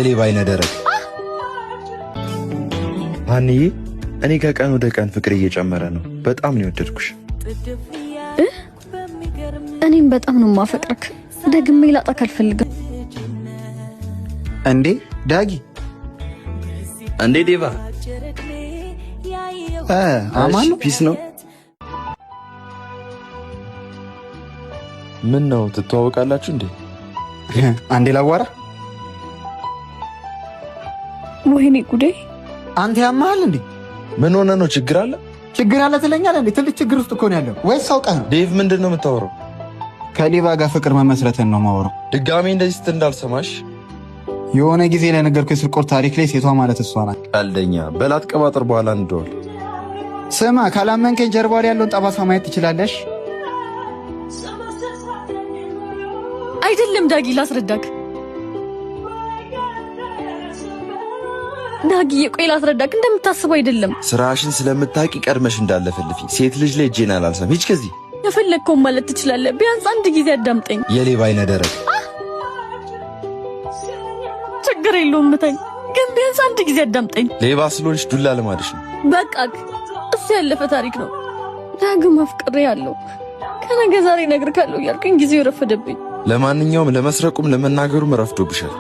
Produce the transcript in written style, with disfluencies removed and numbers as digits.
ሌባ አይነ ደረቅ ሃኒ እኔ ከቀን ወደ ቀን ፍቅር እየጨመረ ነው። በጣም ነው የወደድኩሽ። እኔም በጣም ነው ማፈቅርክ። ደግሜ ላጣክ አልፈልግም። እንዴ ዳጊ፣ እንዴ ዴቫ፣ አማን ፒስ ነው። ምን ነው ትተዋወቃላችሁ እንዴ? አንዴ ላዋራ። ወይኔ ጉዴ! አንተ ያማሃል እንዴ? ምን ሆነ ነው? ችግር አለ? ችግር አለ ትለኛለህ እንዴ? ትልቅ ችግር ውስጥ እኮ ነው ያለው። ወይስ አውቀህ ነው? ዴቭ፣ ምንድን ነው የምታወራው? ከሌባ ጋር ፍቅር መመስረትን ነው ማወራው። ድጋሜ እንደዚህ ስትል እንዳልሰማሽ። የሆነ ጊዜ ለነገርኩህ የስርቆት ታሪክ ላይ ሴቷ ማለት እሷ ናት። ቀልደኛ። በላት ቀባጥር፣ በኋላ እንደዋል። ስማ፣ ካላመንከኝ ጀርባ ላይ ያለውን ጠባሳ ማየት ትችላለሽ። አይደለም ዳጊ፣ ላስረዳክ። ዳጊ ቆይ ላስረዳክ። እንደምታስበው አይደለም። ስራሽን ስለምታቂ ቀድመሽ እንዳለፈልፊ። ሴት ልጅ ላይ እጄን አላልሰም። ሂጅ ከዚህ። የፈለግከውን ማለት ትችላለህ። ቢያንስ አንድ ጊዜ አዳምጠኝ። የሌባ አይነ ደረቅ። ችግር የለውም ምታኝ፣ ግን ቢያንስ አንድ ጊዜ አዳምጠኝ። ሌባ ስለሆንሽ ዱላ ልማድሽ ነው። በቃ እሱ ያለፈ ታሪክ ነው። ዳግም አፍቅሬ ያለው ከነገ ዛሬ እነግርካለሁ እያልኩኝ ጊዜው ረፈደብኝ። ለማንኛውም ለመስረቁም ለመናገሩም ረፍዶብሻል።